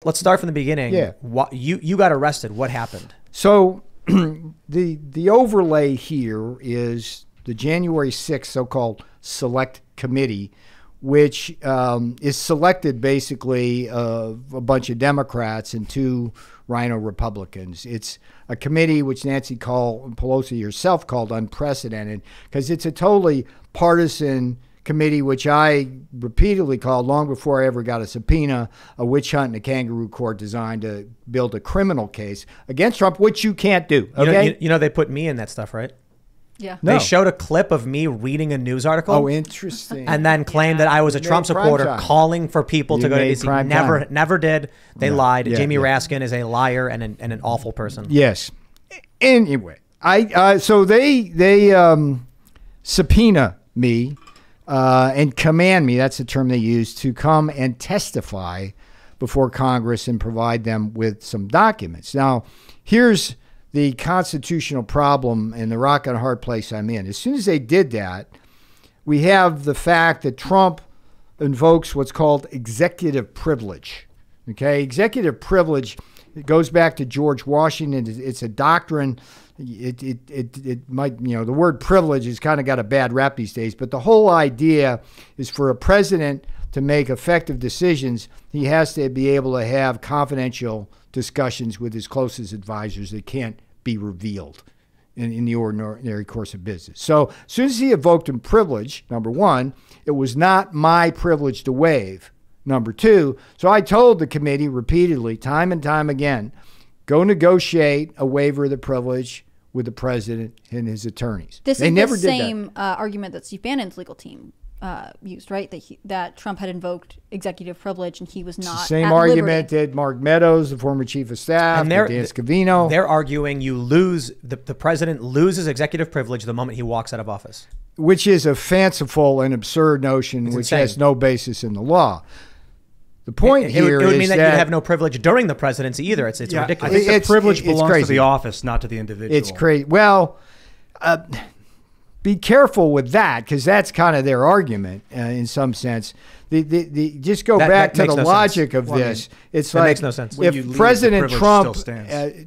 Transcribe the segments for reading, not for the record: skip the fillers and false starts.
Let's start from the beginning. Yeah. You got arrested. What happened? So the overlay here is the January 6th so-called select committee, which is selected basically of a bunch of Democrats and 2 Rhino Republicans. It's a committee which Nancy Pelosi herself called unprecedented because it's a totally partisan committee, which I repeatedly called long before I ever got a subpoena, a witch hunt and a kangaroo court designed to build a criminal case against Trump, which you can't do. Okay? You know they put me in that stuff, right? Yeah. They showed a clip of me reading a news article. Oh, interesting. And then claimed that I was a Trump supporter calling for people to go to DC. Never did. They lied. Yeah, Jamie Raskin is a liar and an awful person. Yes. Anyway, so they subpoena me and command me, that's the term they use, to come and testify before Congress and provide them with some documents. Now, here's the constitutional problem and the rock and a hard place I'm in. As soon as they did that, we have the fact that Trump invokes what's called executive privilege. Okay, executive privilege, it goes back to George Washington. It's a doctrine. It might, the word privilege has kind of got a bad rap these days, but the whole idea is for a president to make effective decisions, he has to be able to have confidential discussions with his closest advisors that can't be revealed in the ordinary course of business. So as soon as he invoked in privilege, number one, it was not my privilege to waive. Number two, so I told the committee repeatedly, time and time again, go negotiate a waiver of the privilege with the president and his attorneys. This is the same argument that Steve Bannon's legal team used, right? That Trump had invoked executive privilege and he was not. It's the same argument that Mark Meadows, the former chief of staff, and Dan Scavino. They're arguing you lose, the president loses executive privilege the moment he walks out of office. Which is a fanciful and absurd notion which has no basis in the law. The point here it would mean is that you'd have no privilege during the presidency either. It's ridiculous. I think the privilege belongs to the office, not to the individual. It's crazy. Well, be careful with that because that's kind of their argument in some sense. Just go back to the logic of this. It's like makes no sense. If President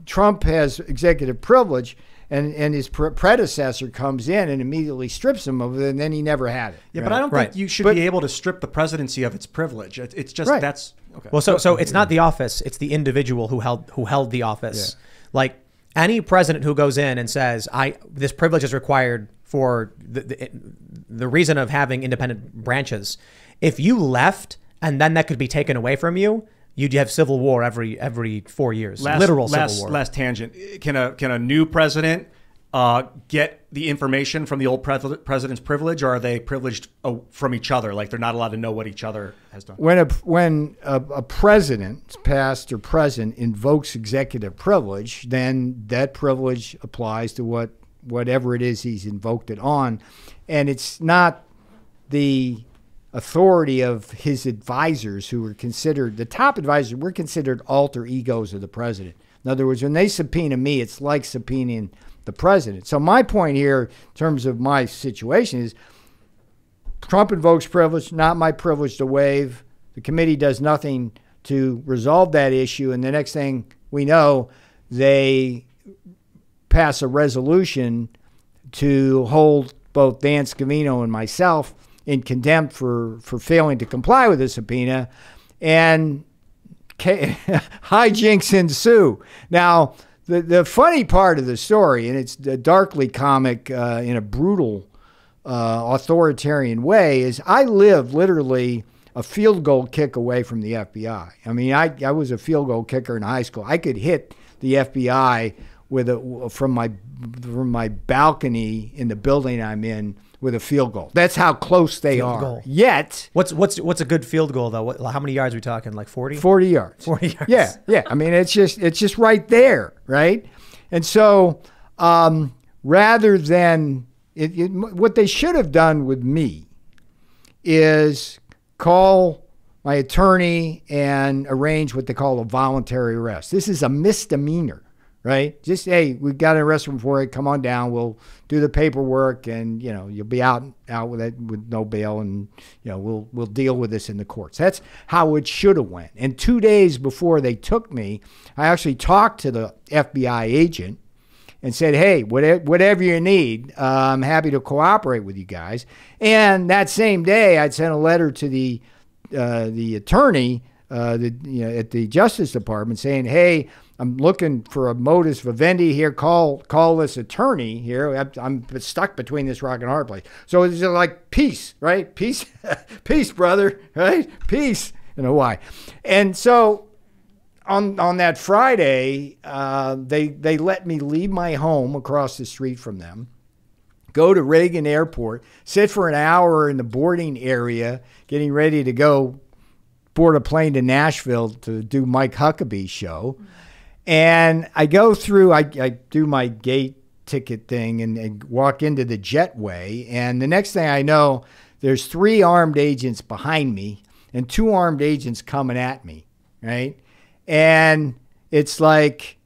Trump has executive privilege, and his predecessor comes in and immediately strips him of it, and then he never had it. Yeah, right? But I don't think you should be able to strip the presidency of its privilege. It's just that's okay. Well, so it's not the office; it's the individual who held the office. Yeah. Like any president who goes in and says, this privilege is required for the reason of having independent branches. If you left and then that could be taken away from you, you'd have civil war every 4 years. Literal civil war. Last tangent. Can a new president get the information from the old president's privilege, or are they privileged from each other? Like they're not allowed to know what each other has done? When a president, past or present, invokes executive privilege, then that privilege applies to whatever it is he's invoked it on. And it's not the authority of his advisors who are considered, the top advisors, we're considered alter egos of the president. In other words, when they subpoena me, it's like subpoenaing the president. So my point here, in terms of my situation, is Trump invokes privilege, not my privilege to waive. The committee does nothing to resolve that issue. And the next thing we know, they pass a resolution to hold both Dan Scavino and myself in contempt for failing to comply with the subpoena, and hijinks ensue. Now, the funny part of the story, and it's darkly comic in a brutal, authoritarian way, is I live literally a field goal kick away from the FBI. I mean, I was a field goal kicker in high school. I could hit the FBI from my balcony in the building I'm in with a field goal. That's how close they are. Yet, what's a good field goal though? How many yards are we talking? Like 40? 40 yards. 40 yards. Yeah. I mean, it's just right there, right? And so, rather than what they should have done with me is call my attorney and arrange what they call a voluntary arrest. This is a misdemeanor. right? Just, hey, we've got an arrest warrant for it. Come on down. We'll do the paperwork, and you'll be out with it with no bail, and we'll deal with this in the courts. That's how it should have went. And 2 days before they took me, I actually talked to the FBI agent and said, hey, whatever you need, I'm happy to cooperate with you guys. And that same day, I'd sent a letter to the attorney at the Justice Department saying, hey, I'm looking for a modus vivendi here. Call this attorney here. I'm stuck between this rock and hard place. So it's just like peace, right? Peace, peace, brother, right? Peace in Hawaii. And so on that Friday, they let me leave my home across the street from them, go to Reagan Airport, sit for an hour in the boarding area, getting ready to go board a plane to Nashville to do Mike Huckabee's show. And I go through, I do my gate ticket thing and walk into the jetway. And the next thing I know, there's 3 armed agents behind me and 2 armed agents coming at me, right? And it's like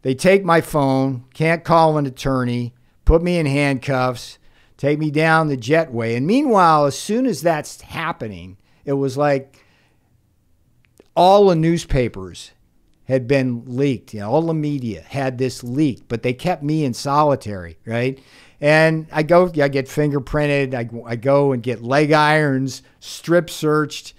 they take my phone, can't call an attorney, put me in handcuffs, take me down the jetway. And meanwhile, as soon as that's happening, it was like all the newspapers had been leaked. All the media had this leaked, but they kept me in solitary, right? And I get fingerprinted. I go and get leg irons, strip searched.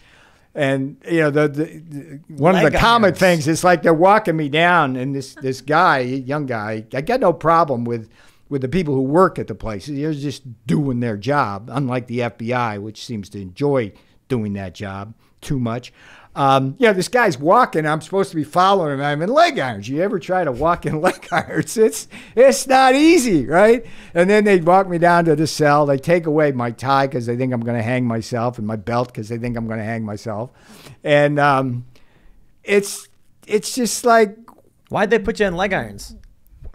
And, one of the common things is like they're walking me down, and this guy, young guy, I got no problem with the people who work at the place. They're just doing their job, unlike the FBI, which seems to enjoy doing that job too much. This guy's walking. I'm supposed to be following him. I'm in leg irons. You ever try to walk in leg irons? It's not easy, right? And then they walk me down to the cell. They take away my tie because they think I'm going to hang myself, and my belt because they think I'm going to hang myself. And it's just like, why'd they put you in leg irons?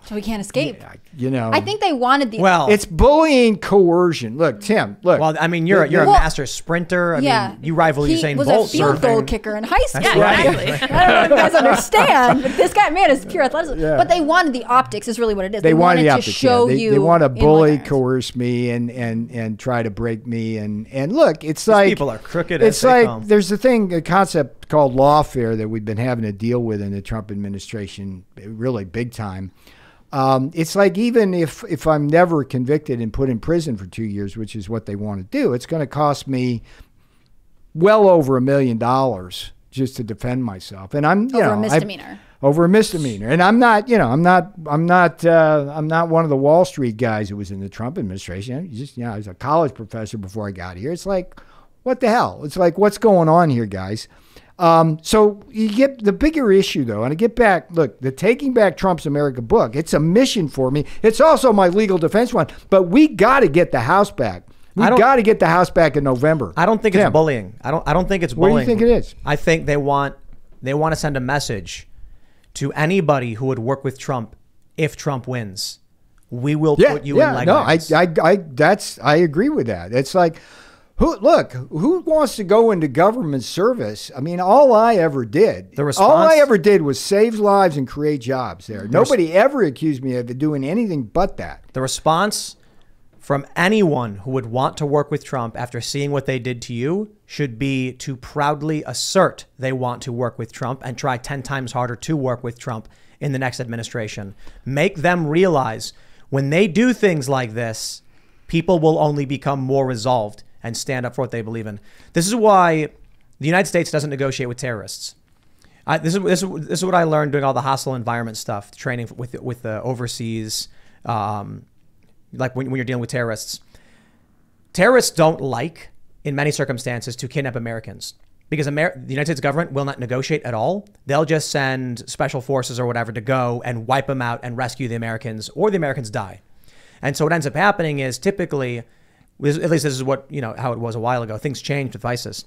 So he can't escape. Yeah, I think they wanted the. Well, it's bullying, coercion. Look, Tim. Look. Well, I mean, you're a master sprinter. I mean, you rival Usain Bolt. He was a field goal kicker in high school. Yeah, exactly. I don't know if you guys understand, but this guy, man, is pure athleticism. Yeah. But they wanted the optics. Is really what it is. They wanted the optics, to show you. They want to bully, coerce me, and try to break me. And look, it's These like people are crooked. It's like there's a concept called lawfare that we've been having to deal with in the Trump administration, really big time. It's like, even if I'm never convicted and put in prison for 2 years, which is what they want to do, it's going to cost me well over $1 million just to defend myself. And I'm, over a misdemeanor. Over a misdemeanor. And I'm not one of the Wall Street guys who was in the Trump administration. I was a college professor before I got here. It's like, what the hell? It's like, what's going on here, guys? So you get the bigger issue, though, and I get back, look, the Taking Back Trump's America book, it's a mission for me. It's also my legal defense one, but we got to get the House back. We got to get the House back in November. I don't think it's bullying. I don't think it's bullying. What do you think it is? I think they want to send a message to anybody who would work with Trump if Trump wins. We will put you in leg irons. I agree with that. It's like, who wants to go into government service? I mean, all I ever did was save lives and create jobs there. Nobody ever accused me of doing anything but that. The response from anyone who would want to work with Trump after seeing what they did to you should be to proudly assert they want to work with Trump and try 10 times harder to work with Trump in the next administration. Make them realize when they do things like this, people will only become more resolved and stand up for what they believe in. This is why the United States doesn't negotiate with terrorists. This is what I learned doing all the hostile environment stuff, training with the overseas, like when you're dealing with terrorists. Terrorists don't like, in many circumstances, to kidnap Americans because the United States government will not negotiate at all. They'll just send special forces or whatever to go and wipe them out and rescue the Americans, or the Americans die. And so what ends up happening is typically, at least this is what, how it was a while ago. Things changed with ISIS.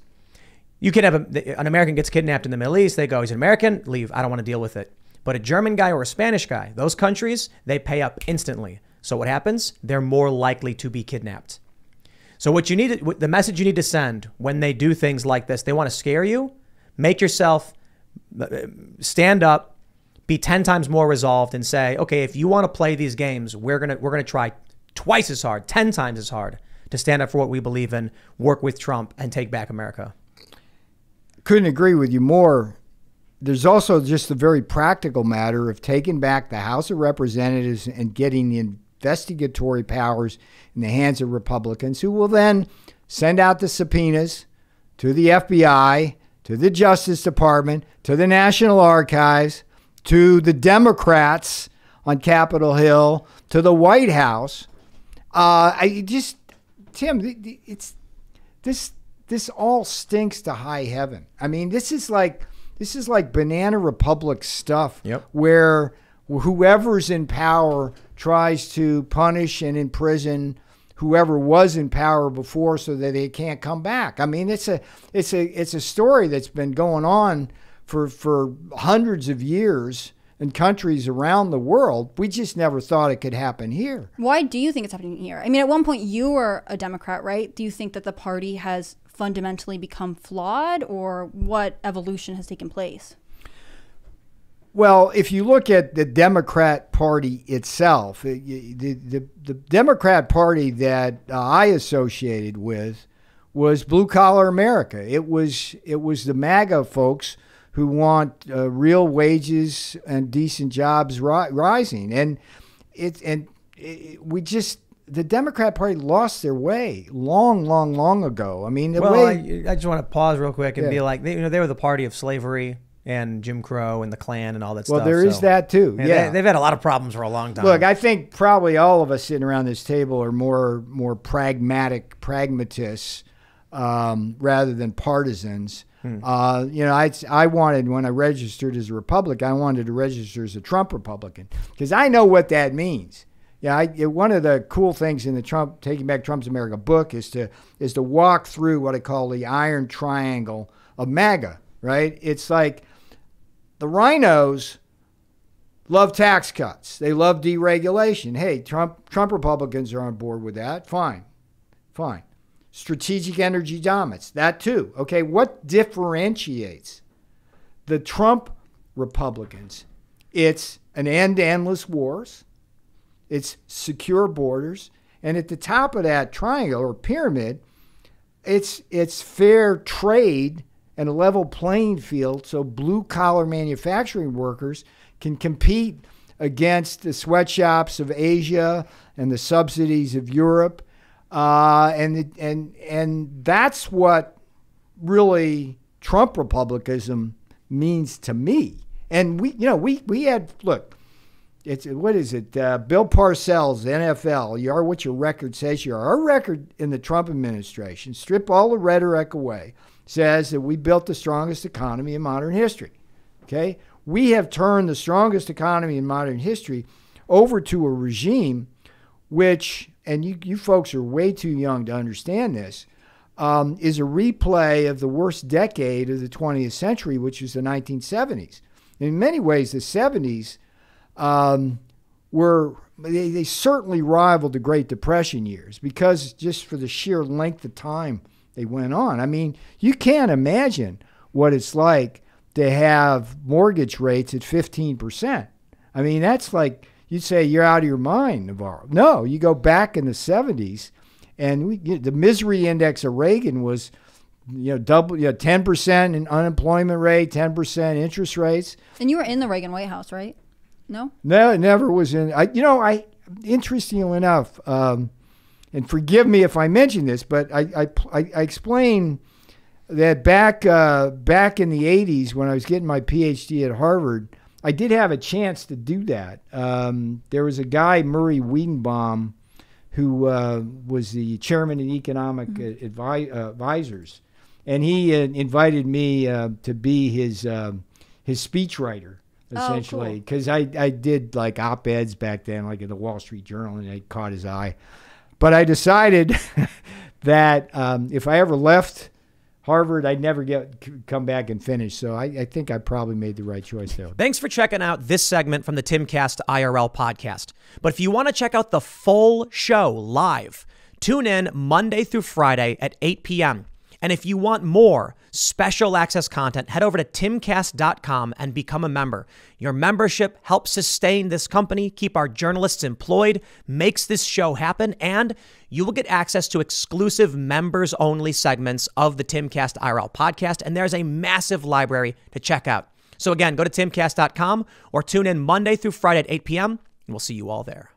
You could have an American gets kidnapped in the Middle East. They go, he's an American, leave. I don't want to deal with it. But a German guy or a Spanish guy, those countries, they pay up instantly. So what happens? They're more likely to be kidnapped. So the message you need to send when they do things like this, they want to scare you. Make yourself stand up, be 10 times more resolved and say, okay, if you want to play these games, we're gonna try twice as hard, 10 times as hard to stand up for what we believe in, work with Trump, and take back America. Couldn't agree with you more. There's also just the very practical matter of taking back the House of Representatives and getting the investigatory powers in the hands of Republicans, who will then send out the subpoenas to the FBI, to the Justice Department, to the National Archives, to the Democrats on Capitol Hill, to the White House. Tim, this all stinks to high heaven. I mean, this is like Banana Republic stuff. Yep. Where whoever's in power tries to punish and imprison whoever was in power before so that they can't come back. I mean, it's a story that's been going on for hundreds of years in countries around the world. We just never thought it could happen here. Why do you think it's happening here? I mean, at one point you were a Democrat, right? Do you think that the party has fundamentally become flawed, or what evolution has taken place? Well, if you look at the Democrat Party itself, the Democrat Party that I associated with was blue collar America. It was the MAGA folks who want real wages and decent jobs rising, and the Democrat Party lost their way long ago. I mean, I just want to pause real quick and be like, they were the party of slavery and Jim Crow and the Klan and all that stuff. Well, there is that too. Yeah, they've had a lot of problems for a long time. Look, I think probably all of us sitting around this table are more pragmatists rather than partisans. I wanted, when I registered as a Republican, I wanted to register as a Trump Republican because I know what that means. Yeah, one of the cool things in the Taking Back Trump's America book is to walk through what I call the iron triangle of MAGA. Right? It's like the rhinos love tax cuts. They love deregulation. Hey, Trump Republicans are on board with that. Fine. Strategic energy dominance. That too. Okay, what differentiates the Trump Republicans? It's an end to endless wars. It's secure borders. And at the top of that triangle or pyramid, it's fair trade and a level playing field so blue-collar manufacturing workers can compete against the sweatshops of Asia and the subsidies of Europe. And that's what really Trump republicanism means to me. And we had, look, what is it? Bill Parcells, NFL, you are what your record says you are. Our record in the Trump administration, strip all the rhetoric away, says that we built the strongest economy in modern history. Okay? We have turned the strongest economy in modern history over to a regime which, and you folks are way too young to understand this, is a replay of the worst decade of the 20th century, which was the 1970s. In many ways, the 70s they certainly rivaled the Great Depression years because just for the sheer length of time they went on. I mean, you can't imagine what it's like to have mortgage rates at 15%. I mean, that's like, you'd say you're out of your mind, Navarro. No, you go back in the 70s, and the misery index of Reagan was, double, 10% in unemployment rate, 10% interest rates. And you were in the Reagan White House, right? No? No, it never was in. Interestingly enough, and forgive me if I mention this, but I explain that back in the 80s when I was getting my PhD at Harvard, I did have a chance to do that. There was a guy, Murray Wiedenbaum, who was the chairman of economic advisors, and he invited me to be his speechwriter, essentially, because I did like op-eds back then, like in the Wall Street Journal, and I caught his eye. But I decided that if I ever left Harvard, I'd never come back and finish. So I think I probably made the right choice there. Thanks for checking out this segment from the Timcast IRL podcast. But if you want to check out the full show live, tune in Monday through Friday at 8 p.m. And if you want more special access content, head over to timcast.com and become a member. Your membership helps sustain this company, keep our journalists employed, makes this show happen, and you will get access to exclusive members-only segments of the Timcast IRL podcast, and there's a massive library to check out. So again, go to timcast.com or tune in Monday through Friday at 8 p.m., and we'll see you all there.